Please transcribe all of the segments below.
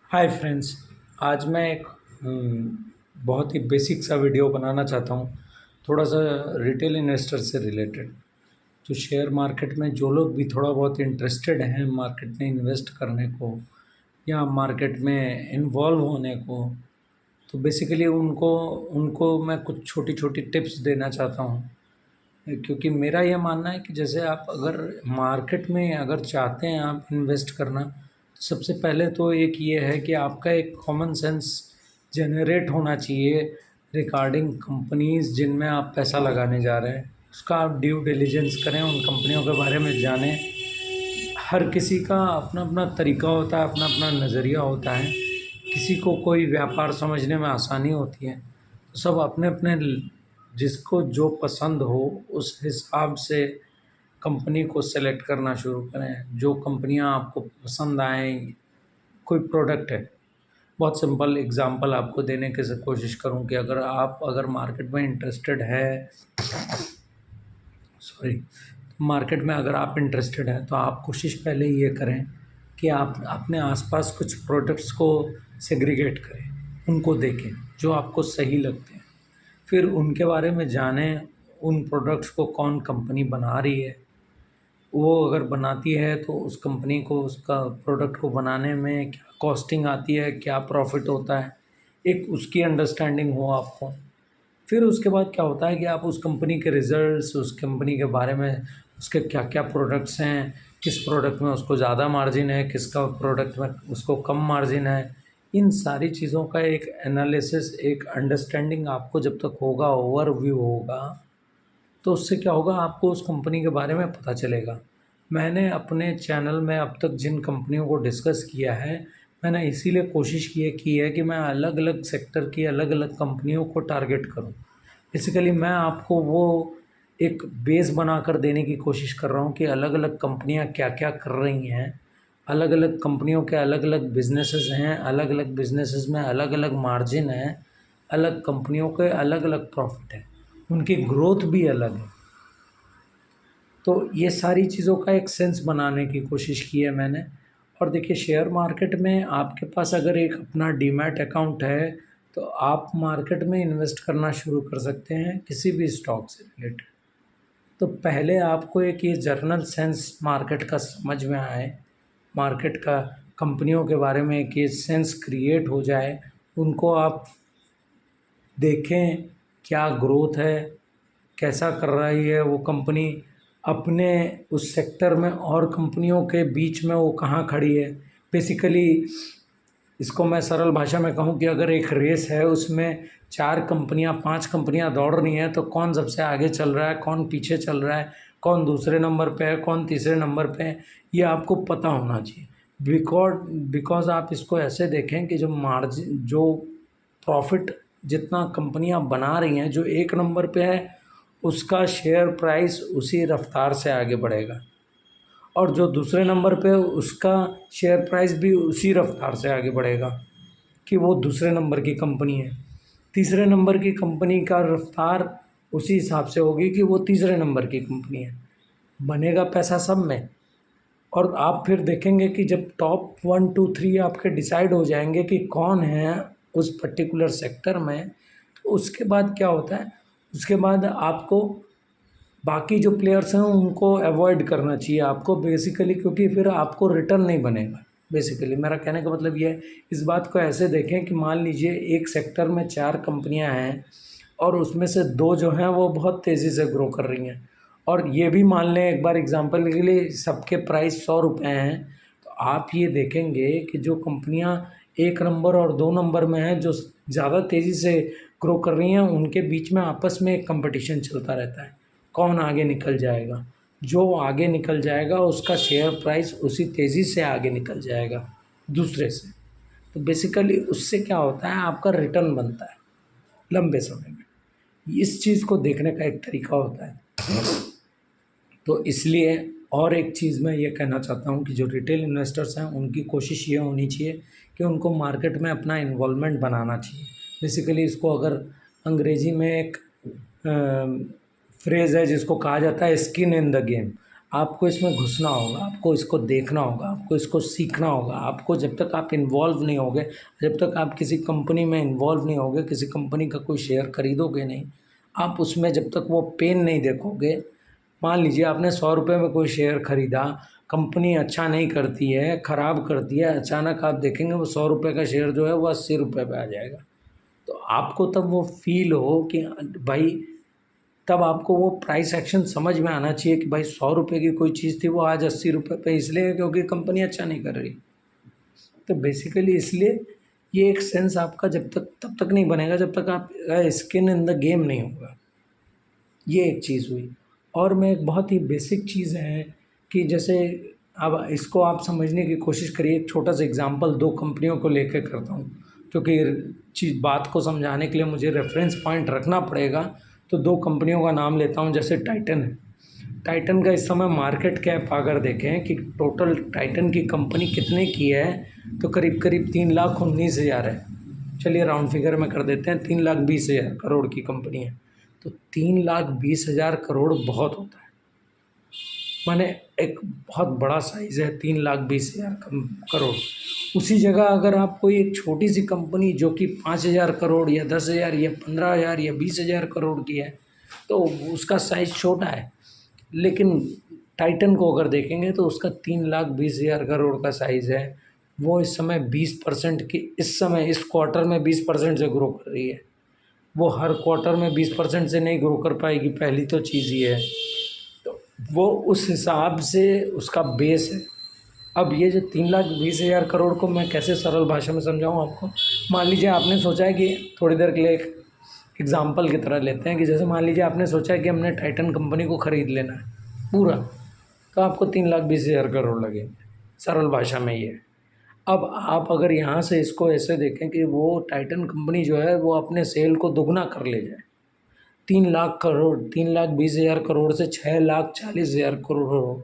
Hi friends. आज मैं एक बहुत ही बेसिक सा वीडियो बनाना चाहता हूँ, थोड़ा सा रिटेल इन्वेस्टर से रिलेटेड। जो शेयर मार्केट में जो लोग भी थोड़ा बहुत इंटरेस्टेड हैं मार्केट में इन्वेस्ट करने को या मार्केट में इन्वॉल्व होने को, तो बेसिकली उनको उनको मैं कुछ छोटी छोटी टिप्स देना चाहता हूँ। क्योंकि मेरा ये मानना है कि जैसे आप अगर मार्केट में अगर चाहते हैं आप इन्वेस्ट करना, तो सबसे पहले तो एक ये है कि आपका एक कॉमन सेंस जनरेट होना चाहिए रिगार्डिंग कंपनीज़ जिनमें आप पैसा लगाने जा रहे हैं। उसका आप ड्यू डिलिजेंस करें, उन कंपनियों के बारे में जानें। हर किसी का अपना अपना तरीका होता है, अपना अपना नज़रिया होता है। किसी को कोई व्यापार समझने में आसानी होती है, तो सब अपने अपने जिसको जो पसंद हो उस हिसाब से कंपनी को सेलेक्ट करना शुरू करें। जो कंपनियां आपको पसंद आएँ, कोई प्रोडक्ट है, बहुत सिंपल एग्जांपल आपको देने की कोशिश करूं कि अगर मार्केट में इंटरेस्टेड है, सॉरी, मार्केट में अगर आप इंटरेस्टेड हैं तो आप कोशिश पहले ये करें कि आप अपने आसपास कुछ प्रोडक्ट्स को सेग्रीगेट करें, उनको देखें जो आपको सही लगते हैं। फिर उनके बारे में जानें, उन प्रोडक्ट्स को कौन कंपनी बना रही है, वो अगर बनाती है तो उस कंपनी को उसका प्रोडक्ट को बनाने में क्या कॉस्टिंग आती है, क्या प्रॉफिट होता है, एक उसकी अंडरस्टैंडिंग हो आपको। फिर उसके बाद क्या होता है कि आप उस कंपनी के रिजल्ट्स, उस कंपनी के बारे में, उसके क्या क्या प्रोडक्ट्स हैं, किस प्रोडक्ट में उसको ज़्यादा मार्जिन है, किसका प्रोडक्ट में उसको कम मार्जिन है, इन सारी चीज़ों का एक एनालिसिस, एक अंडरस्टैंडिंग आपको जब तक होगा, ओवरव्यू होगा, तो उससे क्या होगा, आपको उस कंपनी के बारे में पता चलेगा। मैंने अपने चैनल में अब तक जिन कंपनियों को डिस्कस किया है, मैंने इसीलिए कोशिश की है कि मैं अलग अलग सेक्टर की अलग अलग कंपनियों को टारगेट करूं। बेसिकली मैं आपको वो एक बेस बनाकर देने की कोशिश कर रहा हूं कि अलग अलग कंपनियां क्या क्या कर रही हैं। अलग अलग कंपनियों के अलग अलग बिजनेसेस हैं, अलग अलग बिजनेसेस में अलग अलग मार्जिन है, अलग कंपनियों के अलग अलग प्रॉफिट है, उनकी ग्रोथ भी अलग है। तो ये सारी चीज़ों का एक सेंस बनाने की कोशिश की है मैंने। और देखिए, शेयर मार्केट में आपके पास अगर एक अपना डीमैट अकाउंट है, तो आप मार्केट में इन्वेस्ट करना शुरू कर सकते हैं किसी भी स्टॉक से रिलेटेड। तो पहले आपको एक ये जर्नल सेंस मार्केट का समझ में आए, मार्केट का कंपनियों के बारे में एक ये सेंस क्रिएट हो जाए, उनको आप देखें क्या ग्रोथ है, कैसा कर रही है वो कंपनी, अपने उस सेक्टर में और कंपनियों के बीच में वो कहाँ खड़ी है। बेसिकली इसको मैं सरल भाषा में कहूँ कि अगर एक रेस है, उसमें 4 कंपनियाँ 5 कंपनियाँ दौड़ रही हैं, तो कौन सबसे आगे चल रहा है, कौन पीछे चल रहा है, कौन दूसरे नंबर पे है, कौन तीसरे नंबर पे है, ये आपको पता होना चाहिए। बिकॉज़ आप इसको ऐसे देखें कि जो प्रॉफिट जितना कंपनियां बना रही हैं, जो एक नंबर पे है उसका शेयर प्राइस उसी रफ्तार से आगे बढ़ेगा, और जो दूसरे नंबर पे है उसका शेयर प्राइस भी उसी रफ्तार से आगे बढ़ेगा कि वो दूसरे नंबर की कंपनी है। तीसरे नंबर की कंपनी का रफ्तार उसी हिसाब से होगी कि वो तीसरे नंबर की कंपनी है। बनेगा पैसा सब में। और आप फिर देखेंगे कि जब टॉप 1 2 3 आपके डिसाइड हो जाएंगे कि कौन है उस पर्टिकुलर सेक्टर में, तो उसके बाद क्या होता है, उसके बाद आपको बाकी जो प्लेयर्स हैं उनको अवॉइड करना चाहिए आपको, बेसिकली, क्योंकि फिर आपको रिटर्न नहीं बनेगा। बेसिकली मेरा कहने का मतलब ये है, इस बात को ऐसे देखें कि मान लीजिए एक सेक्टर में 4 कंपनियां हैं और उसमें से 2 जो हैं वो बहुत तेज़ी से ग्रो कर रही हैं, और ये भी मान लें एक बार एग्जांपल के लिए सबके प्राइस 100 रुपये हैं, तो आप ये देखेंगे कि जो कंपनियां 1 नंबर और 2 नंबर में हैं, जो ज़्यादा तेज़ी से ग्रो कर रही हैं, उनके बीच में आपस में एक कंपटीशन चलता रहता है, कौन आगे निकल जाएगा। जो आगे निकल जाएगा उसका शेयर प्राइस उसी तेज़ी से आगे निकल जाएगा दूसरे से। तो बेसिकली उससे क्या होता है, आपका रिटर्न बनता है लंबे समय में। इस चीज़ को देखने का एक तरीका होता है। तो इसलिए और एक चीज़ मैं ये कहना चाहता हूँ कि जो रिटेल इन्वेस्टर्स हैं उनकी कोशिश ये होनी चाहिए कि उनको मार्केट में अपना इन्वॉल्वमेंट बनाना चाहिए। बेसिकली इसको अगर अंग्रेज़ी में एक फ्रेज़ है जिसको कहा जाता है स्किन इन द गेम। आपको इसमें घुसना होगा, आपको इसको देखना होगा, आपको इसको सीखना होगा। आपको जब तक आप इन्वॉल्व नहीं होगे, जब तक आप किसी कंपनी में इन्वॉल्व नहीं होगे, किसी कंपनी का कोई शेयर खरीदोगे नहीं, आप उसमें जब तक वो पेन नहीं देखोगे। मान लीजिए आपने 100 रुपये में कोई शेयर खरीदा, कंपनी अच्छा नहीं करती है, ख़राब करती है, अचानक आप देखेंगे वो 100 रुपये का शेयर जो है वो 80 रुपये पे आ जाएगा। तो आपको तब वो फील हो कि भाई, तब आपको वो प्राइस एक्शन समझ में आना चाहिए कि भाई 100 रुपये की कोई चीज़ थी वो आज 80 रुपये पे इसलिए क्योंकि कंपनी अच्छा नहीं कर रही। तो बेसिकली इसलिए ये एक सेंस आपका जब तक तब तक नहीं बनेगा जब तक आप स्किन इन द गेम नहीं होगा। ये एक चीज़ हुई। और मैं एक बहुत ही बेसिक चीज़ है कि जैसे अब इसको आप समझने की कोशिश करिए। एक छोटा सा एग्जांपल 2 कंपनियों को लेके करता हूँ, क्योंकि चीज़ बात को समझाने के लिए मुझे रेफरेंस पॉइंट रखना पड़ेगा। तो 2 कंपनियों का नाम लेता हूँ। जैसे टाइटन है। टाइटन का इस समय मार्केट कैप अगर देखें कि टोटल टाइटन की कंपनी कितने की है, तो करीब करीब 3,19,000 है। चलिए राउंड फिगर में कर देते हैं, 3,20,000 करोड़ की कंपनी है। तो 3,20,000 करोड़ बहुत होता है, माने एक बहुत बड़ा साइज़ है 3,20,000 करोड़। उसी जगह अगर आप कोई एक छोटी सी कंपनी जो कि 5,000 करोड़ या 10,000 या 15,000 या 20,000 करोड़ की है, तो उसका साइज़ छोटा है। लेकिन टाइटन को अगर देखेंगे तो उसका 3,20,000 करोड़ का साइज़ है। वो इस समय 20% की, इस समय इस क्वार्टर में 20% से ग्रो कर रही है। वो हर क्वार्टर में 20% से नहीं ग्रो कर पाएगी, पहली तो चीज़ ये है। तो वो उस हिसाब से उसका बेस है। अब ये जो 3,20,000 करोड़ को मैं कैसे सरल भाषा में समझाऊँ आपको। मान लीजिए आपने सोचा है कि थोड़ी देर के लिए एक एग्ज़ाम्पल की तरह लेते हैं कि जैसे मान लीजिए आपने सोचा है कि हमने टाइटन कंपनी को ख़रीद लेना है पूरा, तो आपको 3,20,000 करोड़ लगेंगे। सरल भाषा में ये है। अब आप अगर यहाँ से इसको ऐसे देखें कि वो टाइटन कंपनी जो है वो अपने सेल को दुगना कर ले जाए, 3,00,000 करोड़, 3,20,000 करोड़ से 6,40,000 करोड़ हो,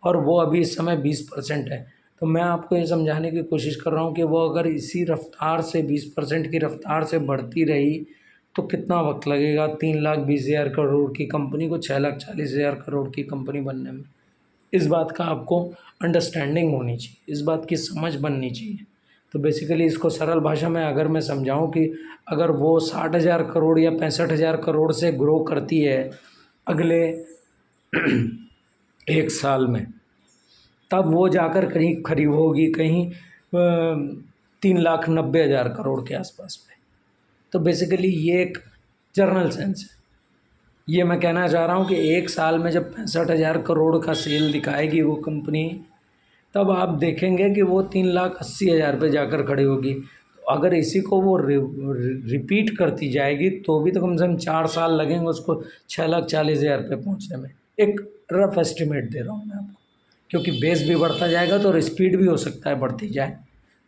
और वो अभी इस समय 20% है। तो मैं आपको ये समझाने की कोशिश कर रहा हूँ कि वो अगर इसी रफ्तार से 20% की रफ्तार से बढ़ती रही तो कितना वक्त लगेगा 3,20,000 करोड़ की कंपनी को 6,40,000 करोड़ की कंपनी बनने में। इस बात का आपको अंडरस्टैंडिंग होनी चाहिए, इस बात की समझ बननी चाहिए। तो बेसिकली इसको सरल भाषा में अगर मैं समझाऊं कि अगर वो 60,000 करोड़ या 65,000 करोड़ से ग्रो करती है अगले 1 साल में, तब वो जाकर कहीं खड़ी होगी कहीं 3,90,000 करोड़ के आसपास में। तो बेसिकली ये एक जनरल सेंस है। ये मैं कहना चाह रहा हूँ कि 1 साल में जब 65,000 करोड़ का सेल दिखाएगी वो कंपनी, तब आप देखेंगे कि वो 3,80,000 पे जाकर खड़ी होगी। तो अगर इसी को वो रिपीट करती जाएगी तो भी तो कम से कम 4 साल लगेंगे उसको 6,40,000 पे पहुँचने में। एक रफ एस्टिमेट दे रहा हूँ मैं आपको, क्योंकि बेस भी बढ़ता जाएगा तो स्पीड भी हो सकता है बढ़ती जाए।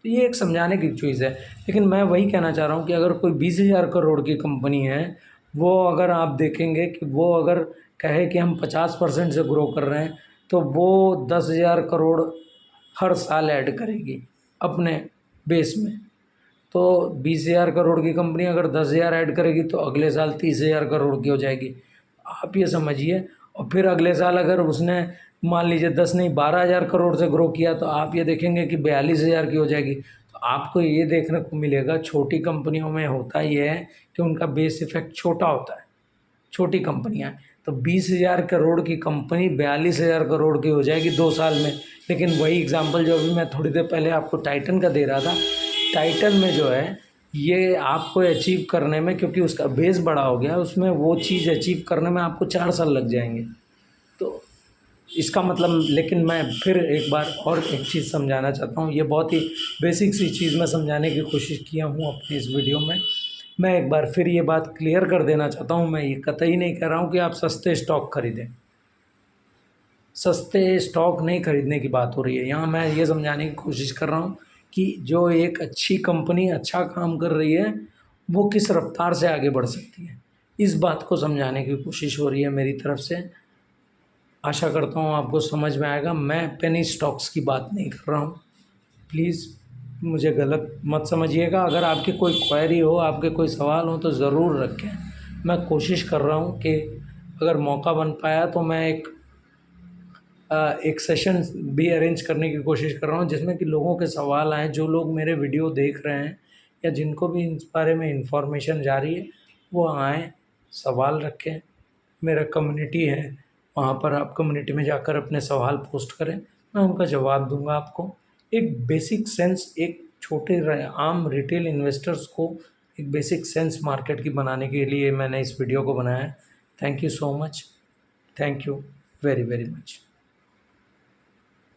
तो ये एक समझाने की चीज़ है। लेकिन मैं वही कहना चाह रहा हूँ कि अगर कोई 20,000 करोड़ की कंपनी है, वो अगर आप देखेंगे कि वो अगर कहे कि हम 50% से ग्रो कर रहे हैं, तो वो 10,000 करोड़ हर साल ऐड करेगी अपने बेस में। तो 20,000 करोड़ की कंपनी अगर 10,000 ऐड करेगी तो अगले साल 30,000 करोड़ की हो जाएगी। आप ये समझिए। और फिर अगले साल अगर उसने मान लीजिए 10 नहीं 12,000 करोड़ से ग्रो किया, तो आप ये देखेंगे कि 42,000 की हो जाएगी। तो आपको ये देखने को मिलेगा, छोटी कंपनियों में होता ये है कि उनका बेस इफ़ेक्ट छोटा होता है, छोटी कंपनियाँ हैं। तो 20,000 करोड़ की कंपनी 42,000 करोड़ की हो जाएगी 2 साल में। लेकिन वही एग्जांपल जो अभी मैं थोड़ी देर पहले आपको टाइटन का दे रहा था, टाइटन में जो है ये आपको अचीव करने में, क्योंकि उसका बेस बड़ा हो गया, उसमें वो चीज़ अचीव करने में आपको 4 साल लग जाएंगे। तो इसका मतलब, लेकिन मैं फिर एक बार और एक चीज़ समझाना चाहता हूँ। ये बहुत ही बेसिक सी चीज़ मैं समझाने की कोशिश किया हूँ अपनी इस वीडियो में। मैं एक बार फिर ये बात क्लियर कर देना चाहता हूँ। मैं ये कतई नहीं कह रहा हूँ कि आप सस्ते स्टॉक खरीदें, सस्ते स्टॉक नहीं खरीदने की बात हो रही है यहाँ। मैं ये समझाने की कोशिश कर रहा हूँ कि जो एक अच्छी कंपनी अच्छा काम कर रही है वो किस रफ्तार से आगे बढ़ सकती है, इस बात को समझाने की कोशिश हो रही है मेरी तरफ से। आशा करता हूँ आपको समझ में आएगा। मैं पेनी स्टॉक्स की बात नहीं कर रहा हूँ, प्लीज़ मुझे गलत मत समझिएगा। अगर आपकी कोई क्वेरी हो, आपके कोई सवाल हो तो ज़रूर रखें। मैं कोशिश कर रहा हूँ कि अगर मौका बन पाया तो मैं एक एक सेशन भी अरेंज करने की कोशिश कर रहा हूँ जिसमें कि लोगों के सवाल आएँ, जो लोग मेरे वीडियो देख रहे हैं या जिनको भी इस बारे में इन्फॉर्मेशन जा रही है, वो आएँ, सवाल रखें। मेरा कम्युनिटी है, वहाँ पर आप कम्युनिटी में जाकर अपने सवाल पोस्ट करें, मैं उनका जवाब दूँगा आपको। एक बेसिक सेंस एक छोटे आम रिटेल इन्वेस्टर्स को एक बेसिक सेंस मार्केट की बनाने के लिए मैंने इस वीडियो को बनाया है। Thank you so much. Thank you very very much.